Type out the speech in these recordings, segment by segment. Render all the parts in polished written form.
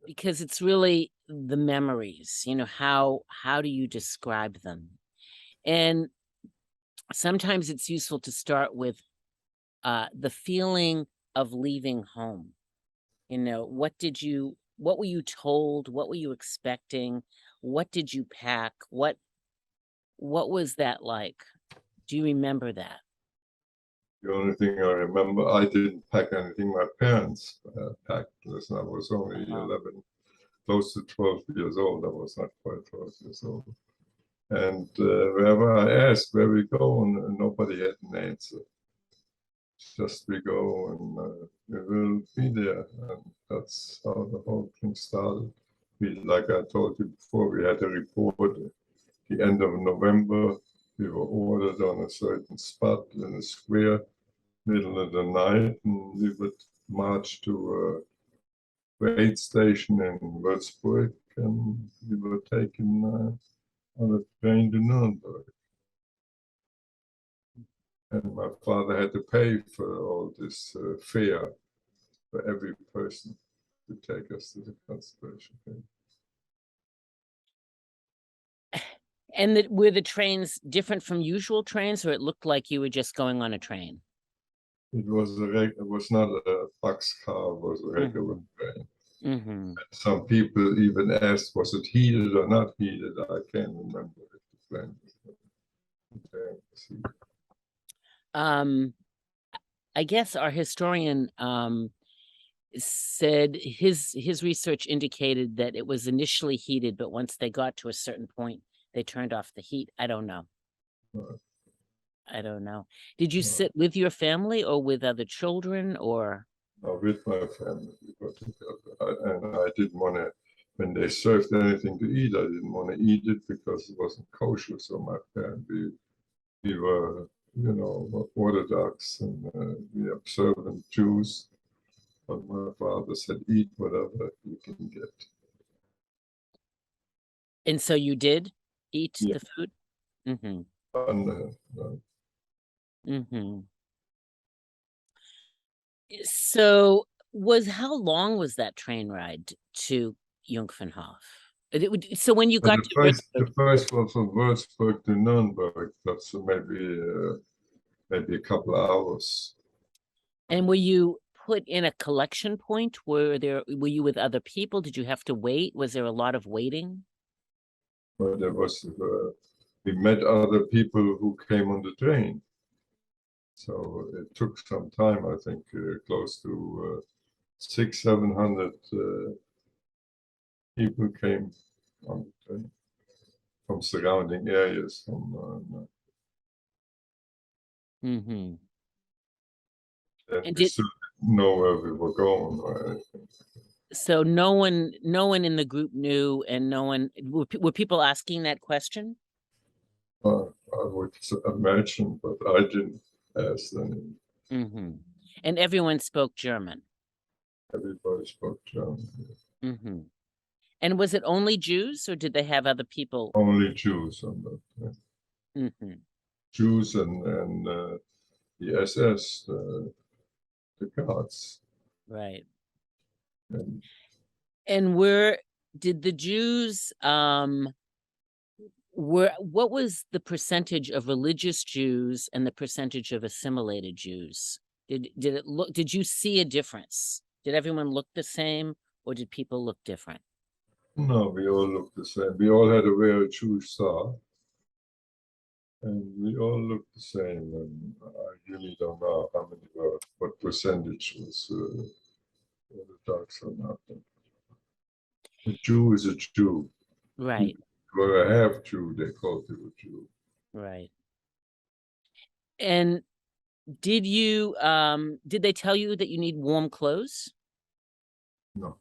because it's really the memories, how do you describe them? And sometimes it's useful to start with the feeling of leaving home. What were you told? What were you expecting? What did you pack? What was that like? Do you remember that? The only thing I remember, I didn't pack anything. My parents packed. Listen, I was only Uh-huh. 11, close to 12 years old. I was not quite 12 years old. And wherever I asked where we go, and nobody had an answer. Just we go and we will be there. And that's how the whole thing started. Like I told you before, we had a report at the end of November. We were ordered on a certain spot in a square, middle of the night, and we would march to a aid station in Würzburg, and we were taken on a train to Nuremberg. And my father had to pay for all this fare for every person to take us to the concentration camp. And were the trains different from usual trains, or it looked like you were just going on a train? It was not a boxcar, it was a regular train. Mm-hmm. Some people even asked, was it heated or not heated? I can't remember if the plane was heated. I guess our historian said his research indicated that it was initially heated, but once they got to a certain point, they turned off the heat. I don't know. I don't know. Did you sit with your family or with other children, or? With my family, and I didn't want to. When they served anything to eat, I didn't want to eat it because it wasn't kosher. So my family, we were, Orthodox and we observant Jews. But my father said, "Eat whatever you can get." And so you did eat Yeah. the food? Mm-hmm. Mm-hmm. So how long was that train ride to Jungfernhof? So when you got to the first was from Würzburg to Nuremberg. That's maybe a couple of hours. And were you put in a collection point? Were you with other people? Did you have to wait? Was there a lot of waiting? But we met other people who came on the train. So it took some time, I think, close to 600-700 people came on the train from surrounding areas. Mm-hmm. And we still didn't know where we were going or anything. So no one in the group knew, and were people asking that question? I would imagine, but I didn't ask them. Mm-hmm. And everyone spoke German. Everybody spoke German. Mm-hmm. And was it only Jews, or did they have other people? Only Jews on that. Yeah. Mm-hmm. Jews and the SS, the guards. Right. And And where did the Jews what was the percentage of religious Jews and the percentage of assimilated Jews? Did you see a difference? Did everyone look the same, or did people look different? no, we all looked the same. We all had to wear a Jewish star. And we all looked the same. And I really don't know how many were, what percentage was Orthodox or not. A Jew is a Jew. Right. If you were a half Jew, they called you a Jew. Right. And did they tell you that you need warm clothes? No.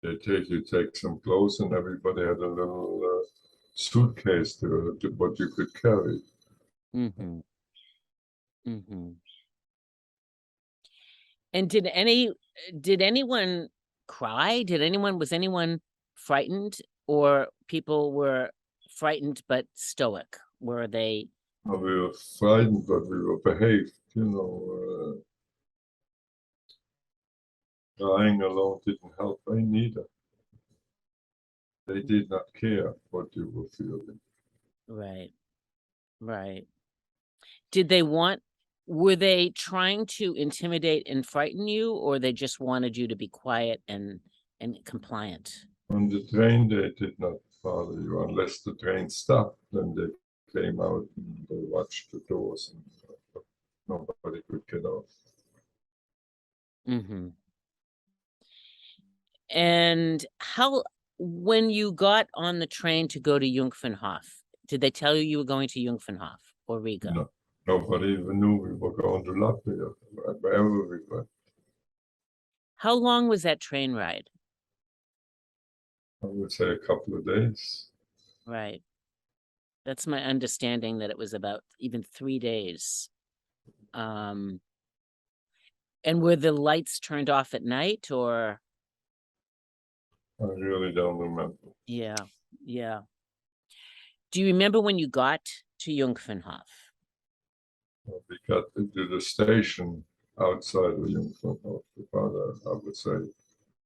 They take some clothes, and everybody had a little suitcase to what you could carry. Mm-hmm. Mm-hmm. And did anyone cry? Was anyone frightened, or people were frightened but stoic? Were they? We were frightened, but we were behaved, Crying alone didn't help me neither. They did not care what you were feeling. Right. Right. Did they want, were they trying to intimidate and frighten you, or they just wanted you to be quiet and compliant? On the train, they did not bother you unless the train stopped. Then they came out and they watched the doors, and nobody could get off. Mm-hmm. And how, when you got on the train to go to Jungfernhof, did they tell you were going to Jungfernhof or Riga? No, nobody even knew we were going to Latvia, wherever we went. How long was that train ride? I would say a couple of days. Right. That's my understanding, that it was about even 3 days. And were the lights turned off at night, or? I really don't remember. Yeah, yeah. Do you remember when you got to Jungfernhof? We got into the station outside of Jungfernhof, about, I would say,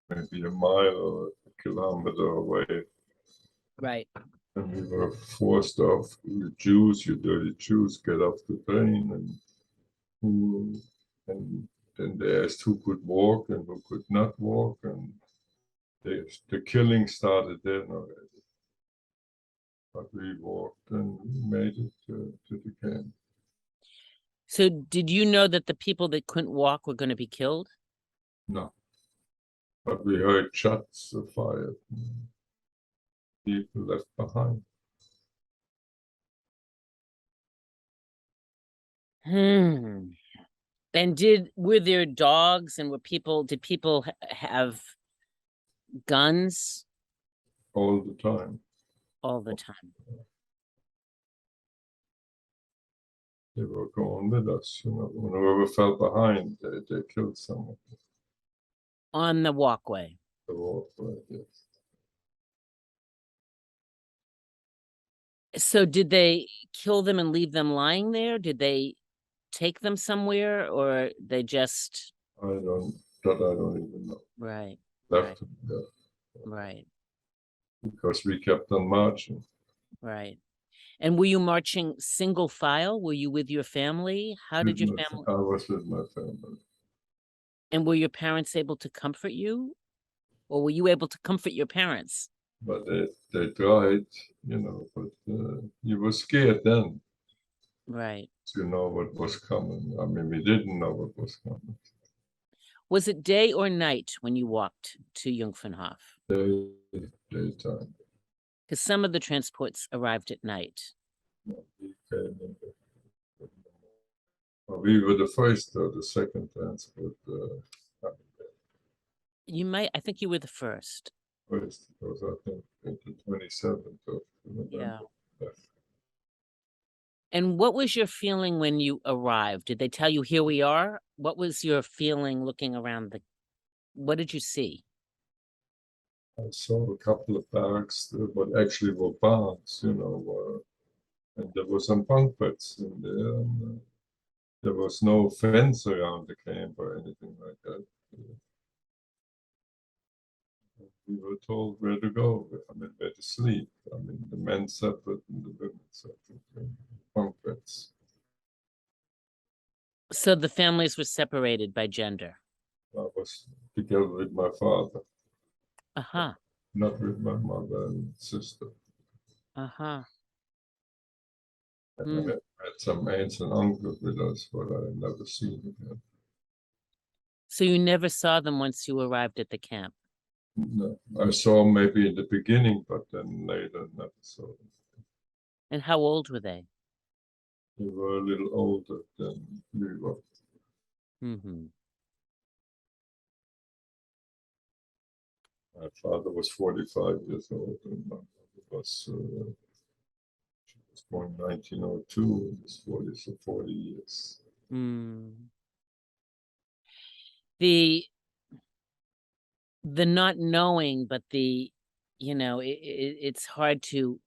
maybe a mile or a kilometer away. Right. And we were forced off. You Jews, you dirty Jews, get off the train, and then they asked who could walk and who could not walk, and the killing started then already. But we walked and made it to the camp. So did you know that the people that couldn't walk were going to be killed? No, but we heard shots fired. People left behind. Hmm. And were there dogs, and did people have guns All the time. all the time? They were going with us, whoever fell behind, they killed someone. On the walkway. The walkway, yes. So did they kill them and leave them lying there? Did they take them somewhere, or they just? I don't even know. Right, Left them there right, because we kept on marching. right. And were you marching single file? Were you with your family? How did your family? I was with my family. And were your parents able to comfort you? Or were you able to comfort your parents? But they tried, but you were scared then. Right. You know what was coming. I mean, we didn't know what was coming. Was it day or night when you walked to Jungfernhof? Daytime. Because some of the transports arrived at night. We came in we were the first or the second transport. I think you were the first. First, because I think the 27th of November. Yeah. Yes. And what was your feeling when you arrived? Did they tell you, here we are? What was your feeling looking around what did you see? I saw a couple of barracks that actually were barns, and there were some bunk beds in there. And, there was no fence around the camp or anything like that. We were told where to go, where to sleep. The men separate and the women separate in bunk beds. So the families were separated by gender. I was together with my father. Uh-huh. Not with my mother and sister. Uh-huh. And I had some aunts and uncles with us, but I never seen them. So you never saw them once you arrived at the camp? No, I saw them maybe in the beginning, but then later never saw them. And how old were they? They were a little older than we were. Mm-hmm. My father was 45 years old, and my mother was, she was born in 1902, and was 40 years. The not knowing, but it's hard to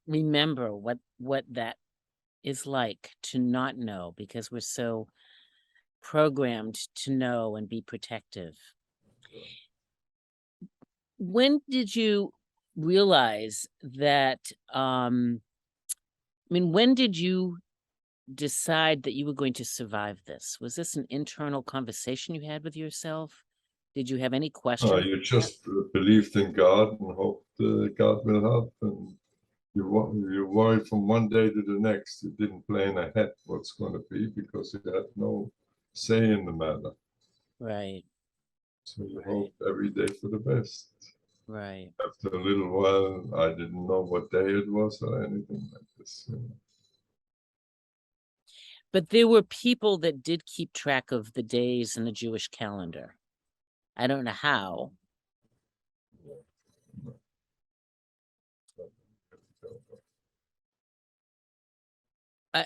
remember what that is like, to not know, because we're so programmed to know and be protective. When did you realize that, when did you decide that you were going to survive this? Was this an internal conversation you had with yourself? Did you have any questions? You just believed in God and hoped God will help, and you worried from one day to the next. You didn't plan ahead what's going to be because you had no say in the matter. Right, So you right, hoped every day for the best. right. After a little while, I didn't know what day it was or anything like this. But there were people that did keep track of the days in the Jewish calendar. I don't know how.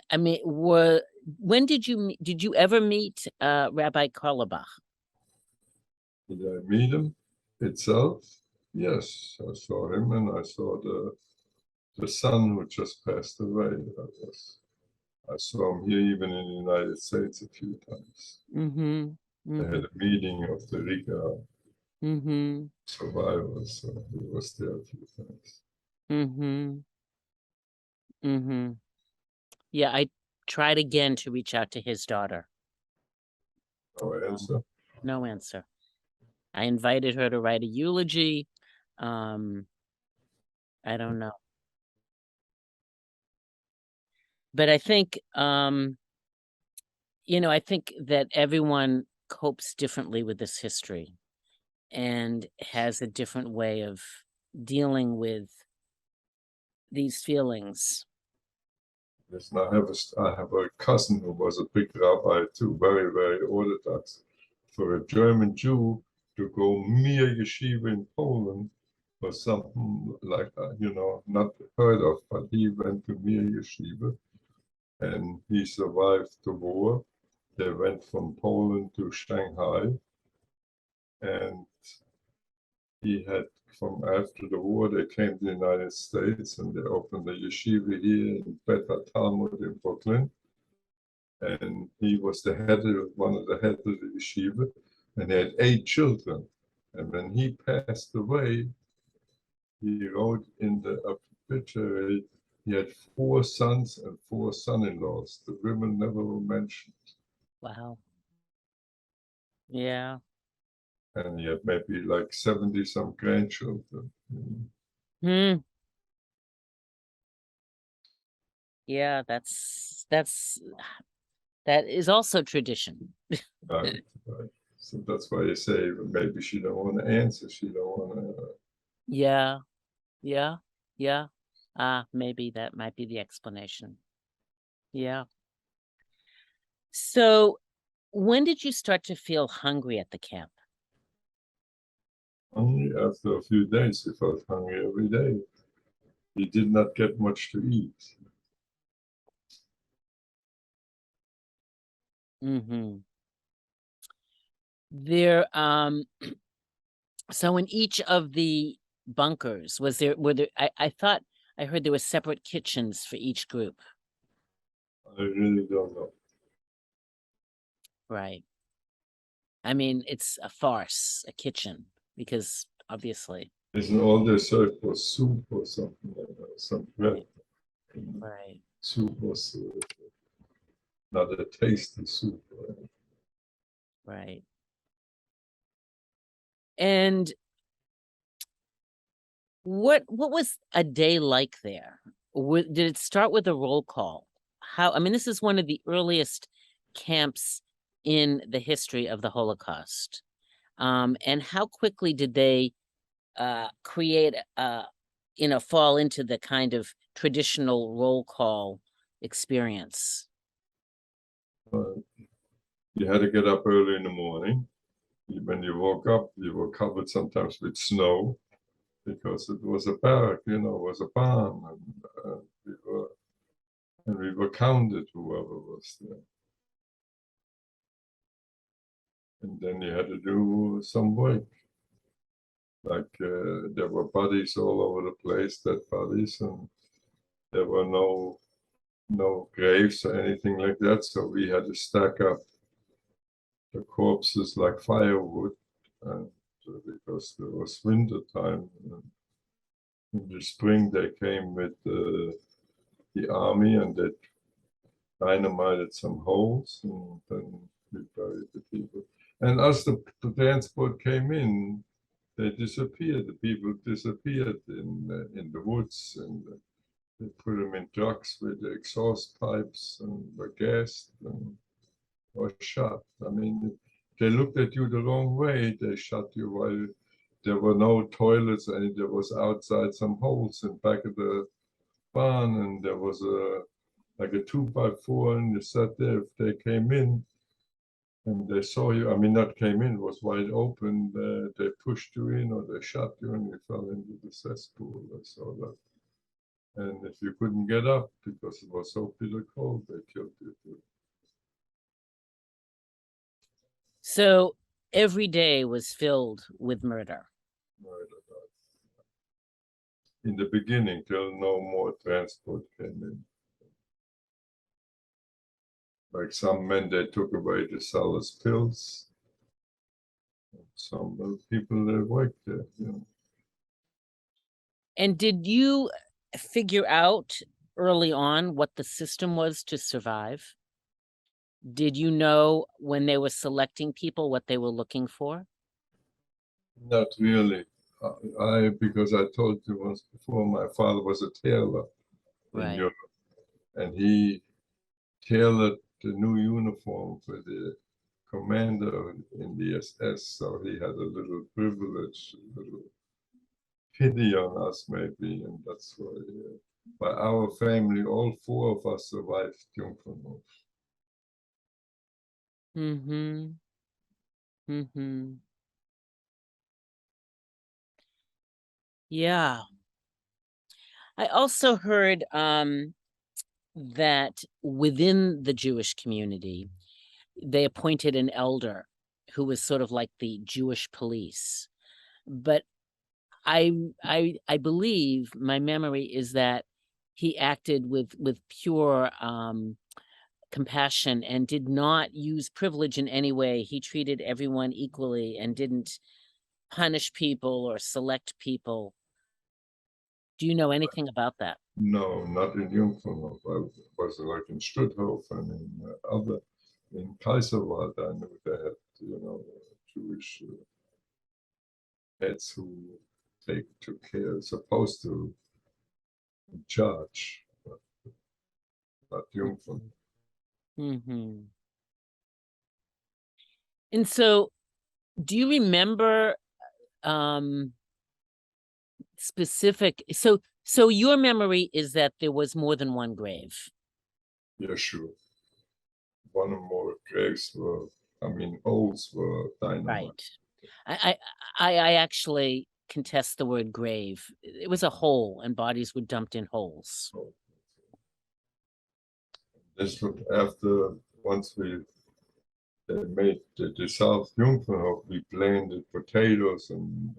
I mean, when did you ever meet Rabbi Karlebach? Did I meet him itself? Yes, I saw him, and I saw the son who just passed away. I saw him here, even in the United States, a few times. Mm-hmm. They had a meeting of the Riga Mm-hmm. survivors, so he was there a few times. Mm-hmm. Mm-hmm. Yeah, I tried again to reach out to his daughter. No answer. No answer. I invited her to write a eulogy. I don't know. But I think, I think that everyone copes differently with this history and has a different way of dealing with these feelings. Yes, and I have a cousin who was a big rabbi too, very, very Orthodox. For a German Jew to go near yeshiva in Poland was something like, not heard of, but he went to near yeshiva and he survived the war. They went from Poland to Shanghai, and he had, from after the war, they came to the United States and they opened a yeshiva here in Beta Talmud in Brooklyn. And he was one of the heads of the yeshiva, and he had 8 children. And when he passed away, he wrote in the obituary he had 4 sons and 4 son-in-laws. The women never were mentioned. Wow. Yeah. And he had maybe like 70 some grandchildren. Hmm. Yeah, that is also tradition. Right, right. So that's why you say maybe she don't want to answer. She don't want to. Yeah. Yeah. Yeah. Maybe that might be the explanation. Yeah. So when did you start to feel hungry at the camp? Hungry after a few days. He felt hungry every day. He did not get much to eat. Mm-hmm. There, so in each of the bunkers, I thought I heard there were separate kitchens for each group. I really don't know. Right. I mean, it's a farce, a kitchen, because obviously. Isn't all they served was soup or something like that? Some bread. Right. Soup was not a tasty soup. Right? Right. And what was a day like there? Did it start with a roll call? This is one of the earliest camps in the history of the Holocaust. And how quickly did they create fall into the kind of traditional roll call experience? You had to get up early in the morning. When you woke up, you were covered sometimes with snow because it was a barrack, it was a barn, and we were counted, whoever was there. And then you had to do some work. Like there were bodies all over the place, dead bodies, and there were no graves or anything like that. So we had to stack up the corpses like firewood, and because there was winter time. And in the spring, they came with the army, and they dynamited some holes, and then we buried the people. And as the transport came in, they disappeared. The people disappeared in the woods, and they put them in trucks with the exhaust pipes and were gassed and or shot. I mean, they looked at you the wrong way. They shot you while there were no toilets, and there was outside some holes in back of the barn, and there was a like a 2x4, and you sat there. If they came in and they saw you, I mean, not came in, was wide open, they pushed you in or they shot you and you fell into the cesspool. I saw that. And if you couldn't get up because it was so bitter cold, they killed you too. So every day was filled with murder. In the beginning, till no more transport came in. Like some men, they took away the sellers' pills. Some people, they worked there, you know. And did you figure out early on what the system was to survive? Did you know when they were selecting people what they were looking for? Not really. Because I told you once before, my father was a tailor in Right. Europe, and he tailored the new uniform for the commander in the SS. So he had a little privilege, a little pity on us, maybe, and that's why. By our family, all four of us survived Jungfernhof. Mm-hmm. Mm-hmm. Yeah. I also heard that within the Jewish community, they appointed an elder who was sort of like the Jewish police. But I believe my memory is that he acted with pure compassion and did not use privilege in any way. He treated everyone equally and didn't punish people or select people. Do you know anything about that? No, not in Jungfernhof. I was like in Stutthof and in Kaiserwald. I knew they had, you know, Jewish heads who took care, supposed to in charge, but not Jungfernhof. Mm-hmm. And so, do you remember specific? So your memory is that there was more than one grave. Yeah, sure. One or more graves were, I mean, holes were dynamite. Right. I actually contest the word grave. It was a hole, and bodies were dumped in holes. So this was after, once they made the South Jungfernhof, we planted potatoes and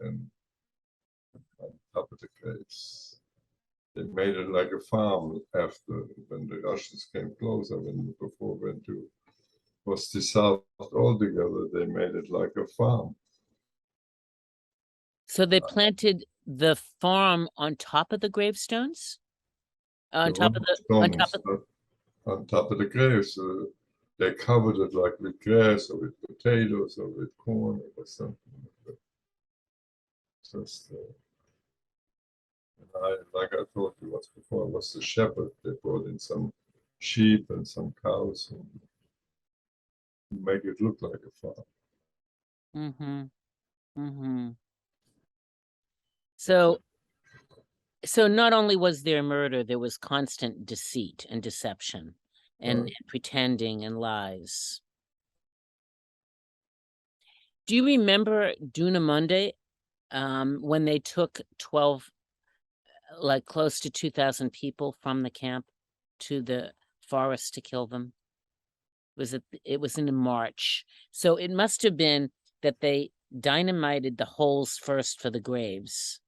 on top of the graves. They made it like a farm after, when the Russians came closer, before went to was dissolved altogether. They made it like a farm. So they planted the farm on top of the gravestones? On The top of the on top stones of on top of the graves. They covered it like with grass or with potatoes or with corn or something like that. Just, like I told you once before, I was the shepherd. They brought in some sheep and some cows and make it look like a farm. Mm-hmm. Mm-hmm. So not only was there murder, there was constant deceit and deception and, Right. and pretending and lies. Do you remember Dunamunde, when they took 12, like close to 2,000 people from the camp to the forest to kill them? It was in March. So it must have been that they dynamited the holes first for the graves,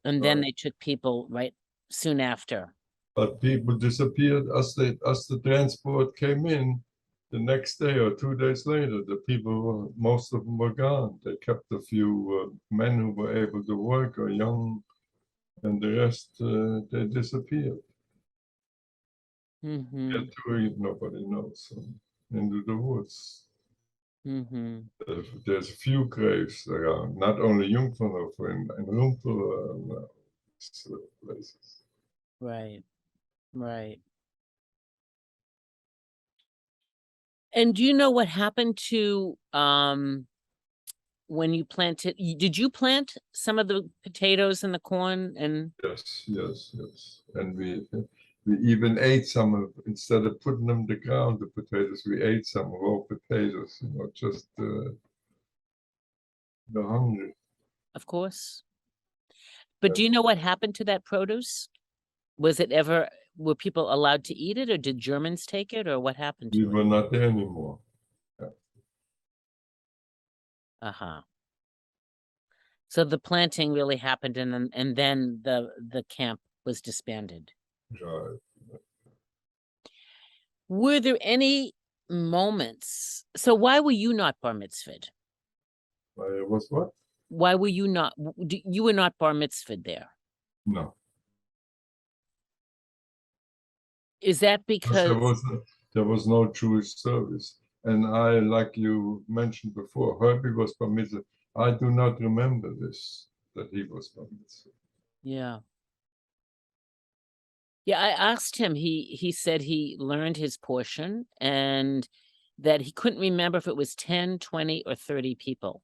and then Right. they took people right soon after. But people disappeared as the transport came in. the next day or 2 days later, the people, most of them were gone. They kept a few men who were able to work or young, and the rest, they disappeared. Mm-hmm. Yet nobody knows. Into the woods. Mm-hmm. There's a few graves around, not only Jungfernhof, in Rumpel, places. Right. Right. And do you know what happened to when you planted? Did you plant some of the potatoes and the corn and Yes, yes, yes. And we even ate some of, instead of putting them in the ground, the potatoes, we ate some raw potatoes, just the hungry. of course? But do you know what happened to that produce? Was it ever, were people allowed to eat it, or did Germans take it, or what happened We to it? were not there anymore. Uh-huh. So the planting really happened, and then the camp was disbanded. Right. Were there any moments? So why were you not bar mitzvahed? I was what? Why were you not? You were not bar mitzvahed there. No. Is that Because because? there was no Jewish service. And I, like you mentioned before, Herbie was bar mitzvah. I do not remember this, that he was bar mitzvah. Yeah. Yeah, I asked him. He said he learned his portion and that he couldn't remember if it was 10, 20, or 30 people.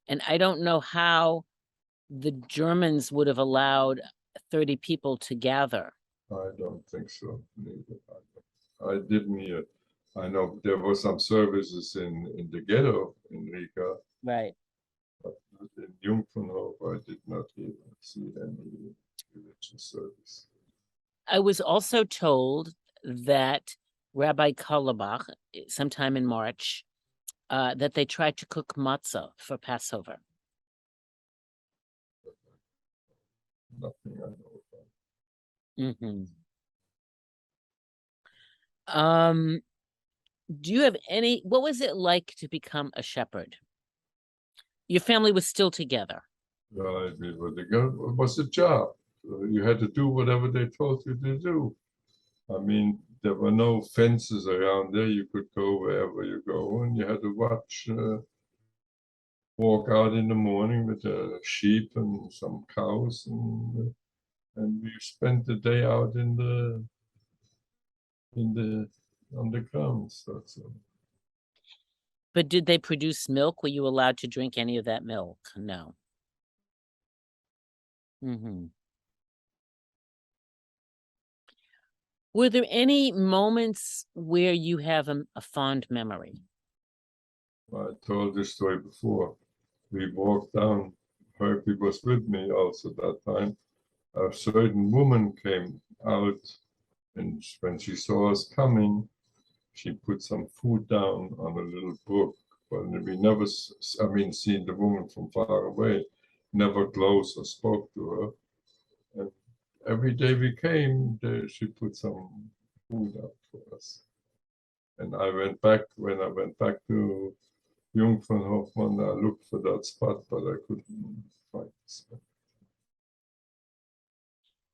And I don't know how the Germans would have allowed 30 people to gather. I don't think so. Neither. I didn't hear. I know there were some services in the ghetto in Riga, Right. but in Jungfernhof I did not see any religious service. I was also told that Rabbi Karlebach, sometime in March, that they tried to cook matzah for Passover. Nothing I know about. Mm-hmm. Do you have any, what was it like to become a shepherd? Your family was still together. Right, it was a job. You had to do whatever they told you to do. I mean, there were no fences around there. You could go wherever you go, and you had to walk out in the morning with the sheep and some cows, and we spent the day out on the grounds. That's all. But did they produce milk? Were you allowed to drink any of that milk? No. Mm-hmm. Were there any moments where you have a fond memory? I told this story before. We walked down. Herbie was with me also that time. A certain woman came out, and when she saw us coming, she put some food down on a little brook. But we never, I mean, seen the woman from far away, never close or spoke to her. And every day we came, she put some food out for us. And when I went back to Jungfernhofen, I looked for that spot, but I couldn't find the spot.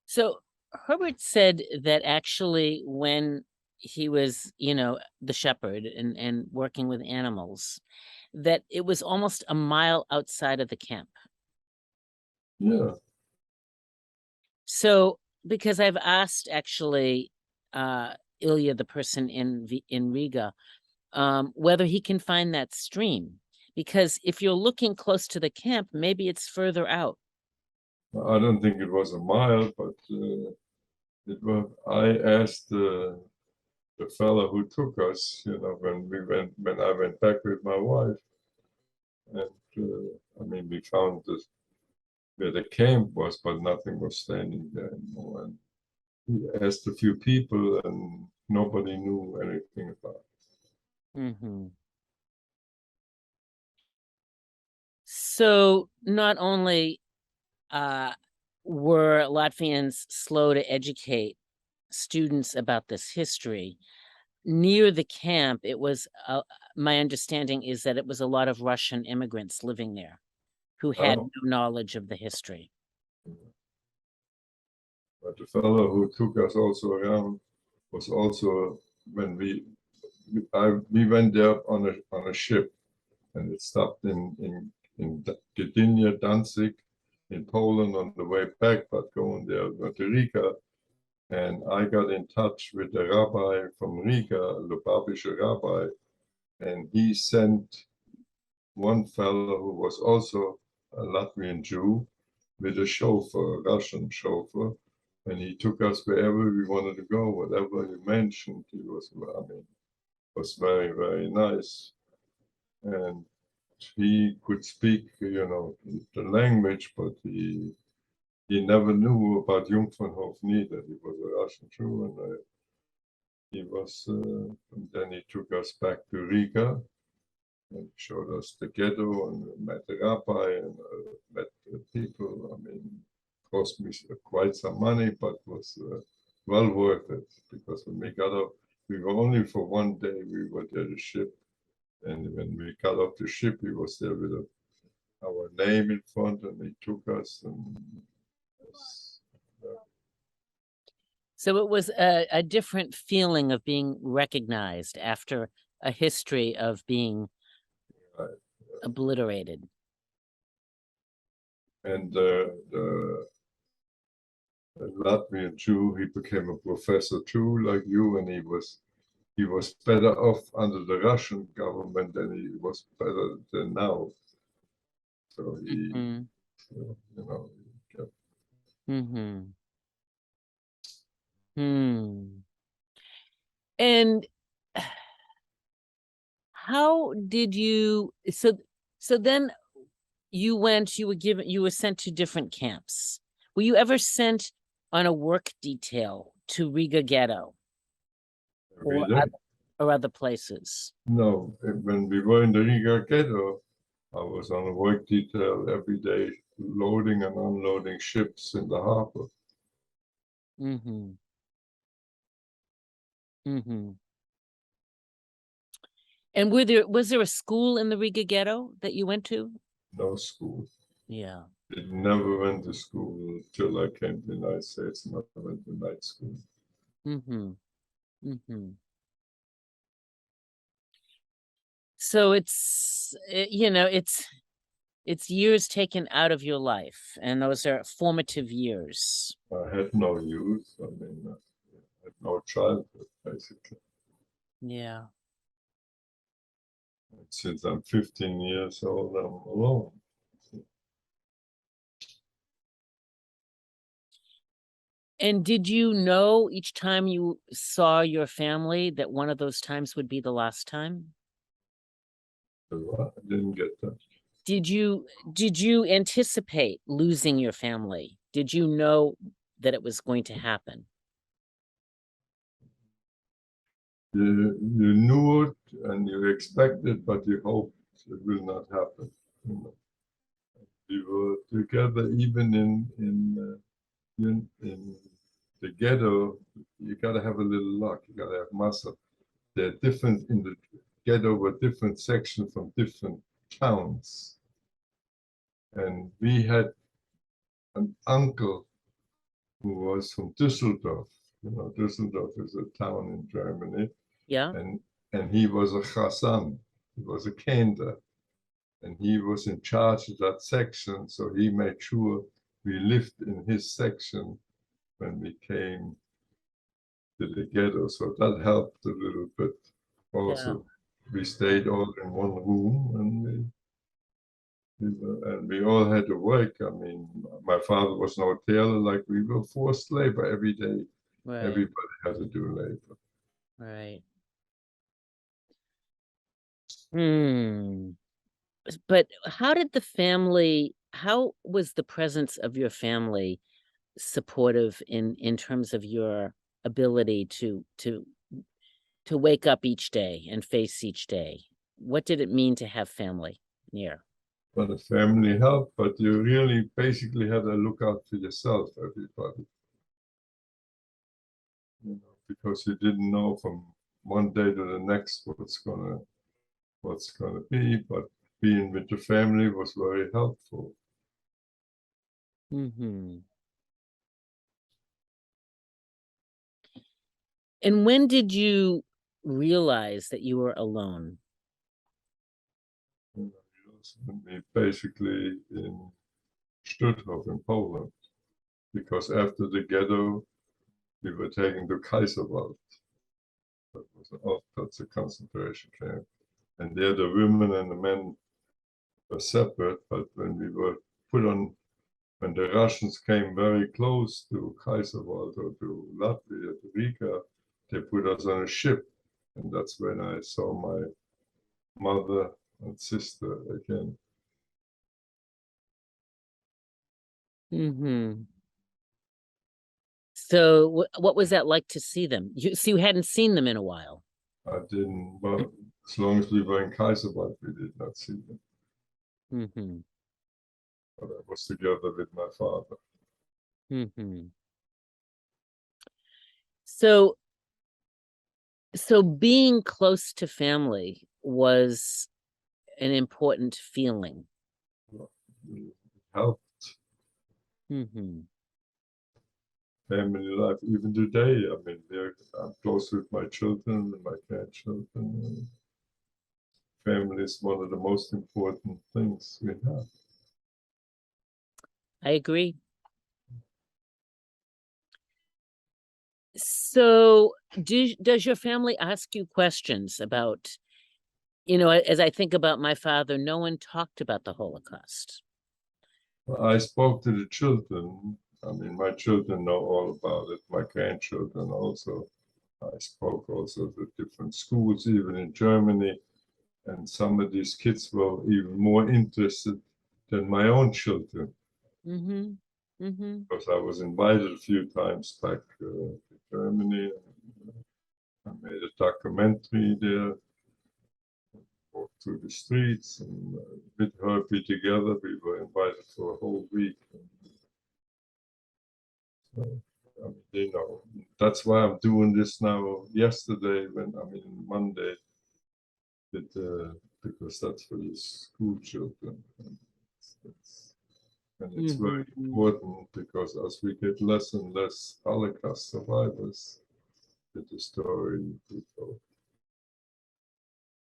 So Herbert said that actually when he was, the shepherd and working with animals, that it was almost a mile outside of the camp. Yeah. So because I've asked actually Ilya, the person in Riga, whether he can find that stream, because if you're looking close to the camp, maybe it's further out. I don't think it was a mile, but it was. I asked the fellow who took us, when I went back with my wife, and I mean, we found where the camp was, but nothing was standing there anymore. And we asked a few people, and nobody knew anything about it. Mm-hmm. So not only were Latvians slow to educate students about this history, near the camp, it was, my understanding is that it was a lot of Russian immigrants living there who had Oh. no knowledge of the history. But the fellow who took us also around was also when we went there on a ship, and it stopped in Gdynia, Danzig, in Poland on the way back, but going there to Riga. And I got in touch with the rabbi from Riga, the Lubavitcher rabbi, and he sent one fellow who was also a Latvian Jew with a chauffeur, a Russian chauffeur, and he took us wherever we wanted to go, whatever you mentioned. He was, I mean, was very, very nice. And he could speak, you know, the language, but he never knew about Jungfernhof neither. He was a Russian Jew, and he was, and then he took us back to Riga and showed us the ghetto and met the rabbi and met the people. I mean, cost me quite some money, but was well worth it, because when we got up, we were only for one day, we were there the ship. And when we got off the ship, he was there with our name in front, and he took us. And So it was a different feeling of being recognized after a history of being obliterated. And the Latvian Jew, he became a professor too, like you, and he was better off under the Russian government than he was better than now. So he, Mm. you know, kept. Mm-hmm. Hmm. And how did you, so then you were sent to different camps. Were you ever sent on a work detail to Riga Ghetto or other places? No, when we were in the Riga Ghetto, I was on a work detail every day, loading and unloading ships in the harbor. Mm-hmm. Mm-hmm. And was there a school in the Riga Ghetto that you went to? No school. Yeah. I never went to school till I came to the United States. Never went to night school. Mm-hmm. Mm-hmm. So you know, it's years taken out of your life, and those are formative years. I had no youth. I mean, I had no childhood, basically. Yeah. Since I'm 15 years old, I'm alone. And did you know each time you saw your family that one of those times would be the last time? I didn't get that. Did you anticipate losing your family? Did you know that it was going to happen? You knew it and you expected, but you hoped it will not happen. You know. We were together even in the ghetto. You gotta have a little luck. You gotta have muscle. They're different in the ghetto, were different sections from different towns. And we had an uncle who was from Düsseldorf. You know, Düsseldorf is a town in Germany. Yeah. And he was a Chassan. He was a Kender. And he was in charge of that section. So he made sure we lived in his section when we came to the ghetto. So that helped a little bit. Also, we stayed all in one room, and we all had to work. I mean, my father was no tailor, like we were forced labor every day. Right. Everybody had to do labor. Right. Hmm. But how was the presence of your family supportive in terms of your ability to wake up each day and face each day? What did it mean to have family near? But the family helped, but you really basically had to look out for yourself, everybody. You know, because you didn't know from one day to the next what's gonna be, but being with the family was very helpful. Mm-hmm. And when did you realize that you were alone? Basically in Stuttgart in Poland, because after the ghetto, we were taken to Kaiserwald. That's a concentration camp. And there the women and the men were separate, but when we were put on, when the Russians came very close to Kaiserwald or to Latvia, to Riga, they put us on a ship. And that's when I saw my mother and sister again. Mm-hmm. So what was that like to see them? You hadn't seen them in a while. I didn't, well, as long as we were in Kaiserwald, we did not see them. Mm-hmm. But I was together with my father. Mm-hmm. So being close to family was an important feeling. It helped Mm-hmm. family life even today. I mean, I'm close with my children and my grandchildren. Family is one of the most important things we have. I agree. So does your family ask you questions about, as I think about my father, no one talked about the Holocaust. I spoke to the children. I mean, my children know all about it, my grandchildren also. I spoke also to different schools, even in Germany. And some of these kids were even more interested than my own children. Mm-hmm. Mm-hmm. Because I was invited a few times back to Germany. I made a documentary there, walked through the streets, and with Herbie together, we were invited for a whole week. So, that's why I'm doing this now. Yesterday, Monday, because that's for the school children. And it's very Mm-hmm. important because as we get less and less Holocaust survivors, with the story people.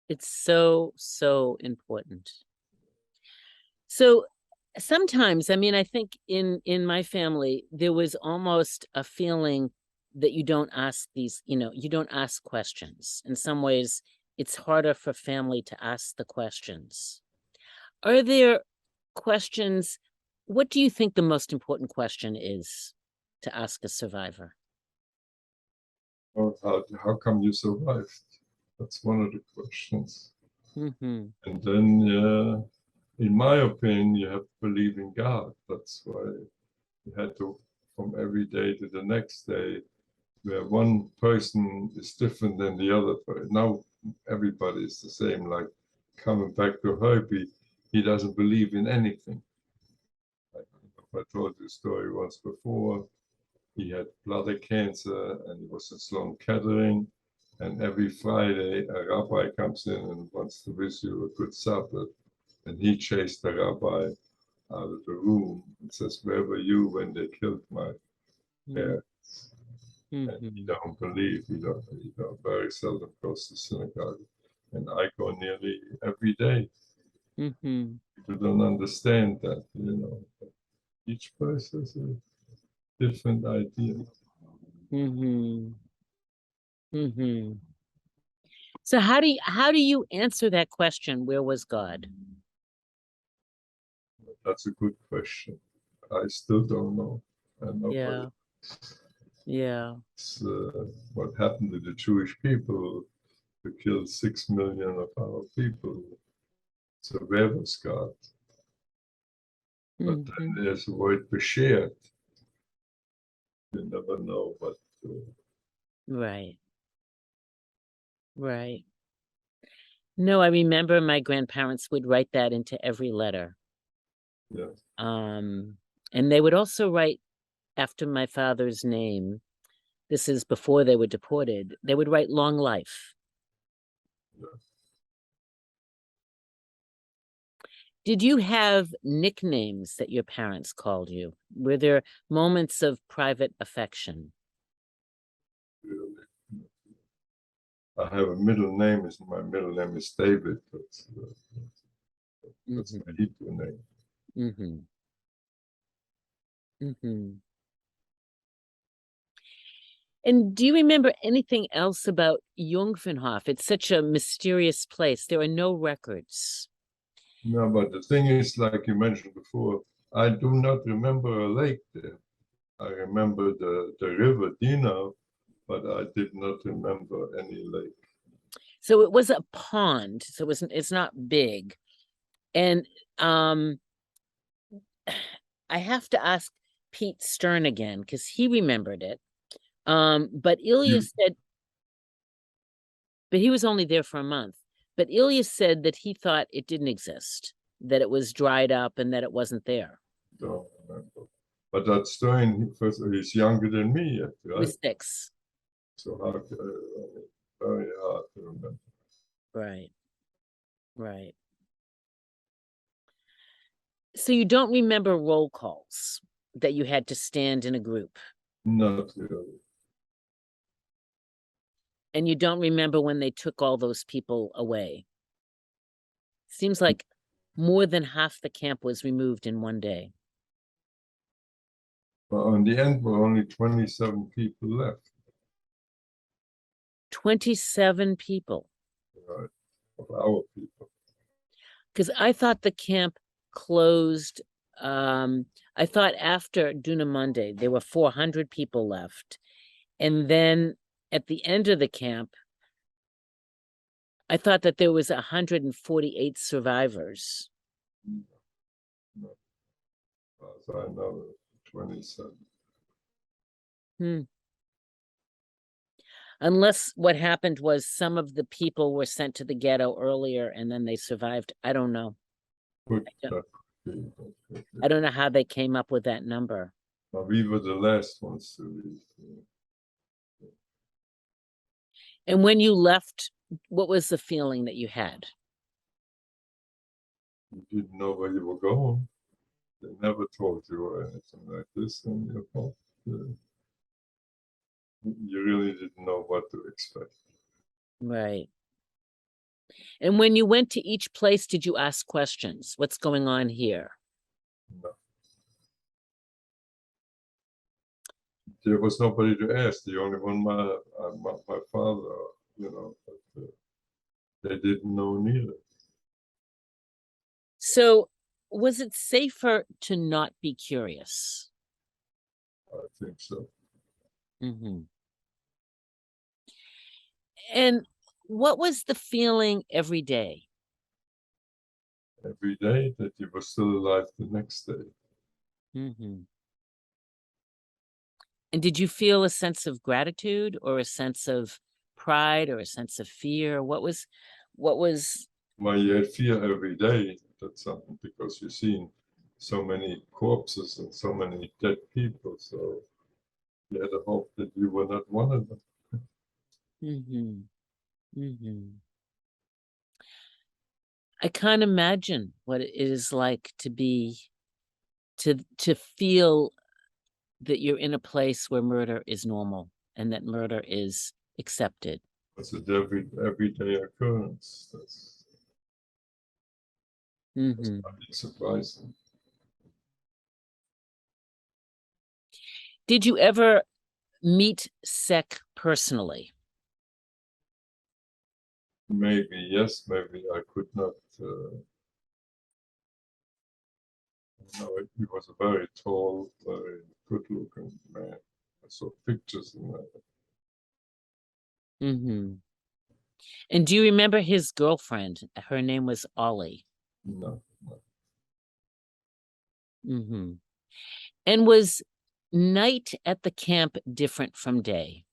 It's so important. So sometimes, I think in my family, there was almost a feeling that you don't ask you don't ask questions. In some ways, it's harder for family to ask the questions. Are there questions? What do you think the most important question is to ask a survivor? How come you survived? That's one of the questions. Mm-hmm. And then, in my opinion, you have to believe in God. That's why you had to, from every day to the next day, where one person is different than the other. Now everybody is the same. Like coming back to Herbie, he doesn't believe in anything. I told you a story once before. He had bladder cancer and he was in Sloan Kettering. And every Friday, a rabbi comes in and wants to wish you a good Sabbath. And he chased the rabbi out of the room and says, "Where were you when they killed my parents?" Mm-hmm. And he don't believe, he don't very seldom goes to synagogue. And I go nearly every day. Mm-hmm. People don't understand that, Each person has a different idea. Mm-hmm. Mm-hmm. So how do you answer that question? Where was God? That's a good question. I still don't know. And Yeah. nobody. Yeah. What happened to the Jewish people to kill 6 million of our people. So where was God? But then there's the word beshared. You never know, but Right. Right. No, I remember my grandparents would write that into every letter. yeah. And they would also write after my father's name. This is before they were deported. They would write long life. Did you have nicknames that your parents called you? Were there moments of private affection? Really. I have a middle name. My middle name is David. That's my Hebrew name. Mm-hmm. Mm-hmm. And do you remember anything else about Jungfernhof? It's such a mysterious place. There are no records. No, but the thing is, like you mentioned before, I do not remember a lake there. I remember the river Dina, but I did not remember any lake. So it was a pond. So it's not big. And I have to ask Pete Stern again because he remembered it. But Ilya said, but he was only there for a month. But Ilya said that he thought it didn't exist, that it was dried up and that it wasn't there. Don't remember. But that Stern, first, he's younger than me, He right? was 6. So hard, very hard to remember. Right. Right. So you don't remember roll calls that you had to stand in a group? Not really. And you don't remember when they took all those people away? Seems like more than half the camp was removed in one day. But in the end, were only 27 people left. 27 people. Right, of our people. Because I thought the camp closed. I thought after Duna Monday, there were 400 people left. And then at the end of the camp, I thought that there was 148 survivors. No. As I know, 27. Unless what happened was some of the people were sent to the ghetto earlier and then they survived. I don't know. I don't know how they came up with that number. But we were the last ones to leave. And when you left, what was the feeling that you had? You didn't know where you were going. They never told you anything like this, and you really didn't know what to expect. Right. And when you went to each place, did you ask questions? What's going on here? No. There was nobody to ask. The only one, my father, but they didn't know neither. So was it safer to not be curious? I think so. And what was the feeling every day? Every day that you were still alive the next day. And did you feel a sense of gratitude or a sense of pride or a sense of fear? What was Well, you had fear every day. That's something because you've seen so many corpses and so many dead people. So you had a hope that you were not one of them. I can't imagine what it is like to be to feel that you're in a place where murder is normal and that murder is accepted. It's an everyday occurrence. That's not surprising. Did you ever meet Sek personally? Maybe yes, maybe I could not. He was a very tall, very good-looking man. I saw pictures in that. And do you remember his girlfriend? Her name was Ollie. No. And was night at the camp different from day?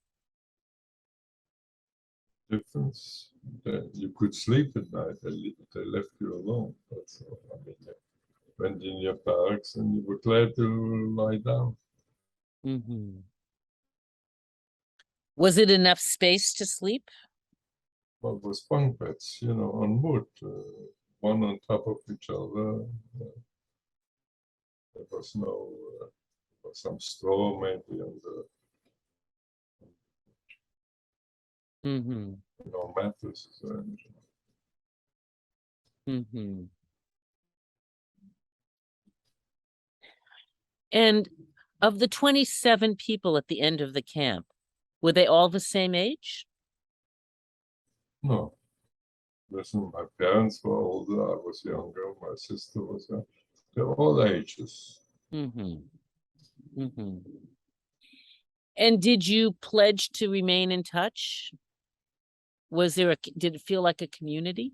Difference. You could sleep at night. They left you alone. That's all. I mean, they went in your barracks and you were glad to lie down. Was it enough space to sleep? what was bunk beds, on wood, one on top of each other. There was no, some straw maybe on the, Mm-hmm. mattresses or anything. Mm-hmm. And of the 27 people at the end of the camp, were they all the same age? No. Listen, my parents were older, I was younger, my sister was young. They're all ages. Mm-hmm. Mm-hmm. And did you pledge to remain in touch? Did it feel like a community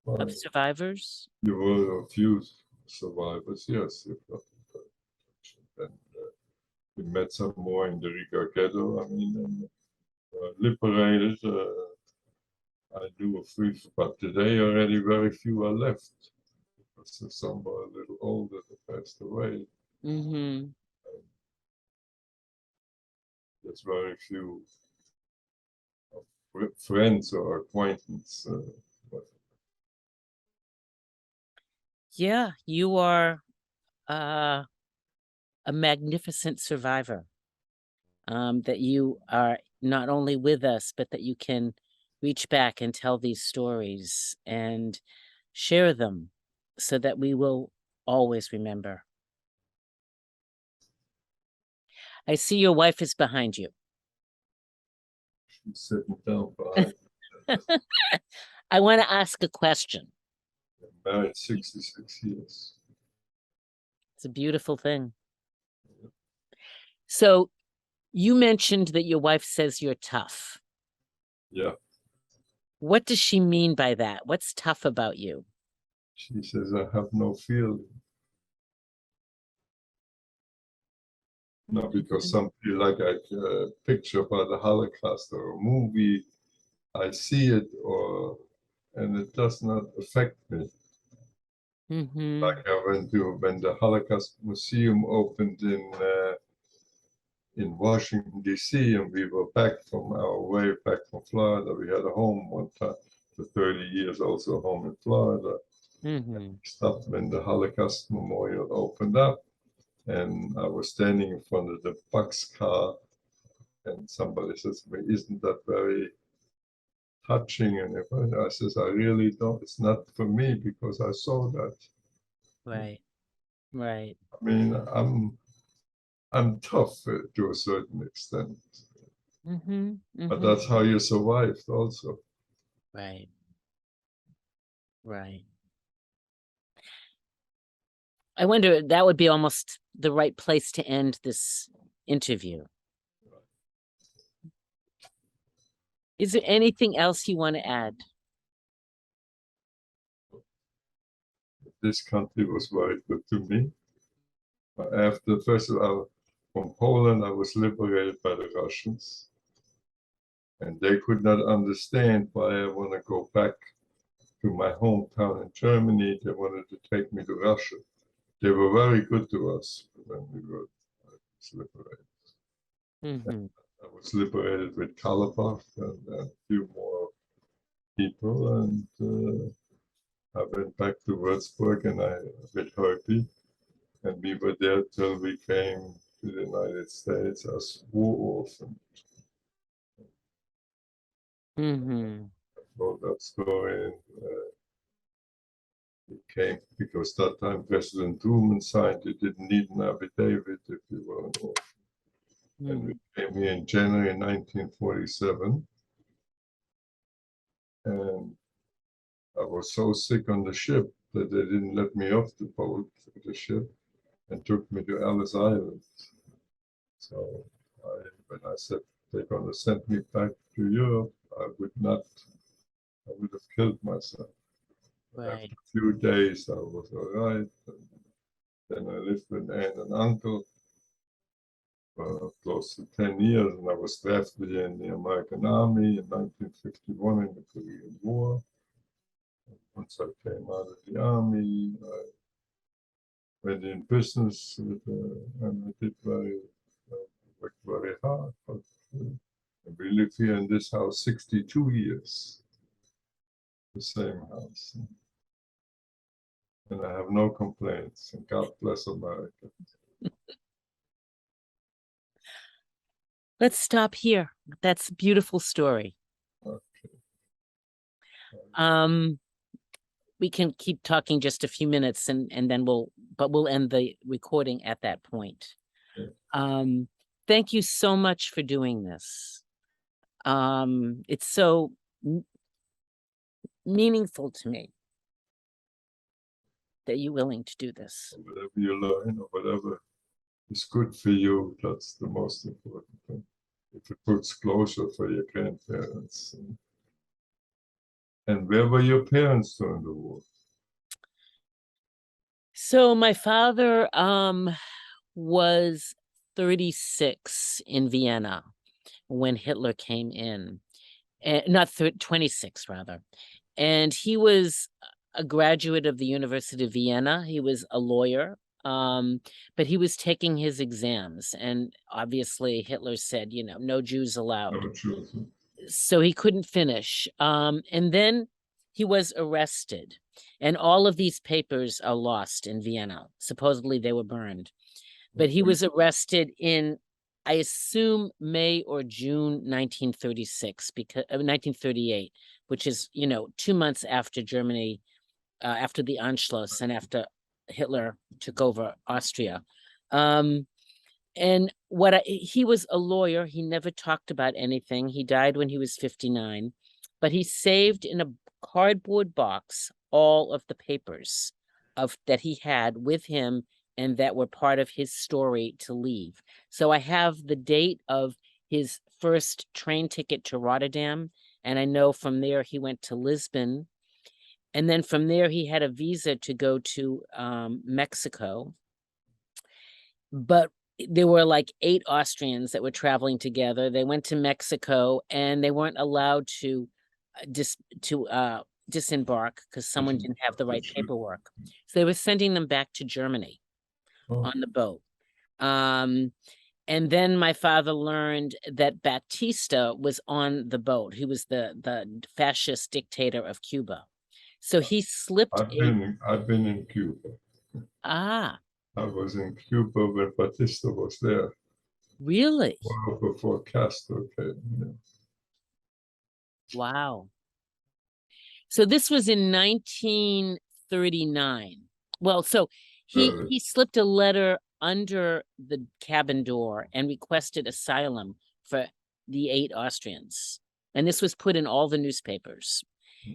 Well, of survivors? there were a few survivors, yes. And we met some more in the Riga ghetto, and liberated. I do a few, but today already very few are left. Because some were a little older that passed away. Mm-hmm. There's very few friends or acquaintances. Yeah, you are a magnificent survivor. That you are not only with us, but that you can reach back and tell these stories and share them so that we will always remember. I see your wife is behind you. She's sitting down behind. I want to ask a question. Married 66 years. It's a beautiful thing. So you mentioned that your wife says you're tough. Yeah. What does she mean by that? What's tough about you? She says, I have no feeling. No, because some feel like a picture about the Holocaust or a movie, I see it, and it does not affect me. Mm-hmm. Like I went to when the Holocaust Museum opened in Washington D.C. and we were back from our way back from Florida. We had a home one time for 30 years, also a home in Florida. Mm-hmm. Stopped when the Holocaust Memorial opened up, and I was standing in front of the boxcar, and somebody says to me, "Isn't that very touching?" And I says, "I really don't. It's not for me because I saw that." Right. Right. I mean, I'm tough to a certain extent, Mm-hmm. but Mm-hmm. that's how you survived, also. Right. Right. I wonder, that would be almost the right place to end this interview. Is there anything else you want to add? This country was very good to me. After first from Poland, I was liberated by the Russians, and they could not understand why I want to go back to my hometown in Germany. They wanted to take me to Russia. They were very good to us when we were liberated. Mm-hmm. I was liberated with Karlbach and a few more people, and I went back to Würzburg and with Herbie, and we were there till we came to the United States as war orphans. Mm-hmm. I told that story. It came because that time President Truman signed you didn't need an affidavit if you were an orphan. And we came here in January 1947. And I was so sick on the ship that they didn't let me off the boat, the ship, and took me to Ellis Island. So when I said they're going to send me back to Europe, I would have killed myself. Right. After a few days, I was all right. And then I lived with Aunt and Uncle for close to 10 years, and I was drafted in the American Army in 1951 in the Korean War. Once I came out of the Army, I went in business and I did worked very hard. But And we live here in this house 62 years. The same house. And I have no complaints. And God bless America. Let's stop here. That's a beautiful story. Okay. We can keep talking just a few minutes and then we'll end the recording at that point. Yeah. Thank you so much for doing this. It's so meaningful to me that you're willing to do this. Whatever you learn or whatever is good for you, that's the most important thing. If it puts closure for your grandparents. And where were your parents during the war? So my father was 36 in Vienna when Hitler came in. Not 26 rather. And he was a graduate of the University of Vienna. He was a lawyer, but he was taking his exams. And obviously Hitler said, you know, no Jews allowed. No Jews. So he couldn't finish. And then he was arrested. And all of these papers are lost in Vienna. Supposedly they were burned. But he was arrested in, I assume, May or June 1936, because 1938, which is, you know, 2 months after Germany, after the Anschluss and after Hitler took over Austria. And he was a lawyer. He never talked about anything. He died when he was 59, but he saved in a cardboard box all of the papers that he had with him and that were part of his story to leave. So I have the date of his first train ticket to Rotterdam, and I know from there he went to Lisbon, and then from there he had a visa to go to Mexico. But there were like 8 Austrians that were traveling together. They went to Mexico and they weren't allowed to disembark because someone didn't have the right paperwork. So they were sending them back to Germany on the boat. And then my father learned that Batista was on the boat. He was the fascist dictator of Cuba. So he slipped. I've been in Cuba. Ah. I was in Cuba when Batista was there. Really? Well, before Castro came. Yeah. Wow. So this was in 1939. Well, so he slipped a letter under the cabin door and requested asylum for the 8 Austrians. And this was put in all the newspapers.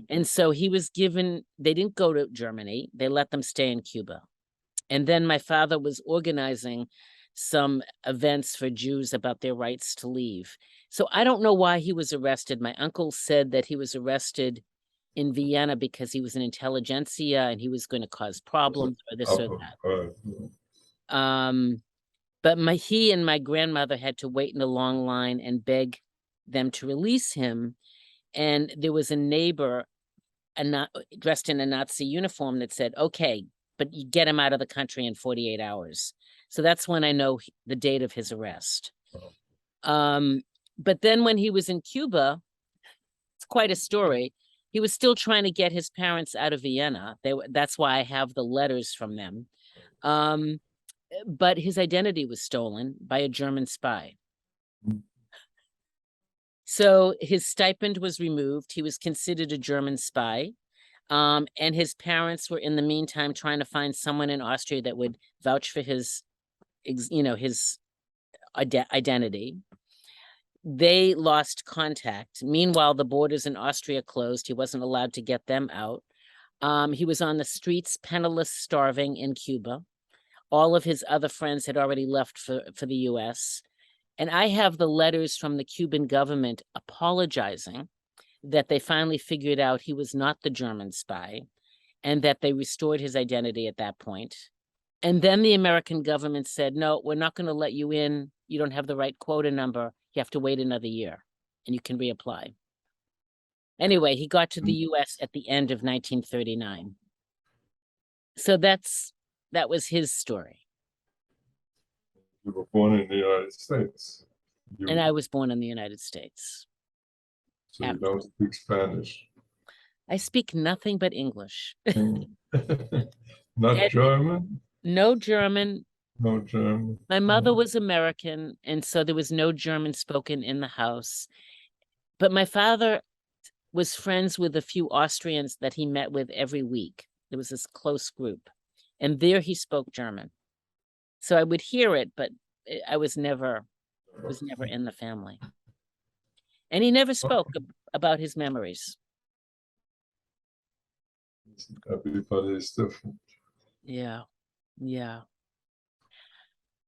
And so he was given, they didn't go to Germany. They let them stay in Cuba. And then my father was organizing some events for Jews about their rights to leave. So I don't know why he was arrested. My uncle said that he was arrested in Vienna because he was an intelligentsia and he was going to cause problems or this or that. But he and my grandmother had to wait in a long line and beg them to release him. And there was a neighbor dressed in a Nazi uniform that said, okay, but you get him out of the country in 48 hours. So that's when I know the date of his arrest. But then when he was in Cuba, it's quite a story. He was still trying to get his parents out of Vienna. That's why I have the letters from them. But his identity was stolen by a German spy. So his stipend was removed. He was considered a German spy. And his parents were in the meantime trying to find someone in Austria that would vouch for his identity. They lost contact. Meanwhile, the borders in Austria closed. He wasn't allowed to get them out. He was on the streets, penniless, starving in Cuba. All of his other friends had already left for the US. And I have the letters from the Cuban government apologizing that they finally figured out he was not the German spy and that they restored his identity at that point. And then the American government said, no, we're not going to let you in. You don't have the right quota number. You have to wait another year and you can reapply. Anyway, he got to the US at the end of 1939. So that was his story. You were born in the United States. You, And I was born in the United States. so you don't speak Spanish. I speak nothing but English. Not And German? no German. No German. My mother was American, and so there was no German spoken in the house. But my father was friends with a few Austrians that he met with every week. There was this close group, and there he spoke German. So I would hear it, but I was never in the family. And he never spoke about his memories. Everybody is different. Yeah, yeah.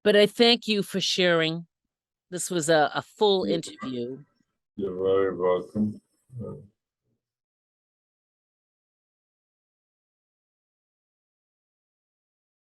But I thank you for sharing. This was a full Yeah. interview. You're very welcome.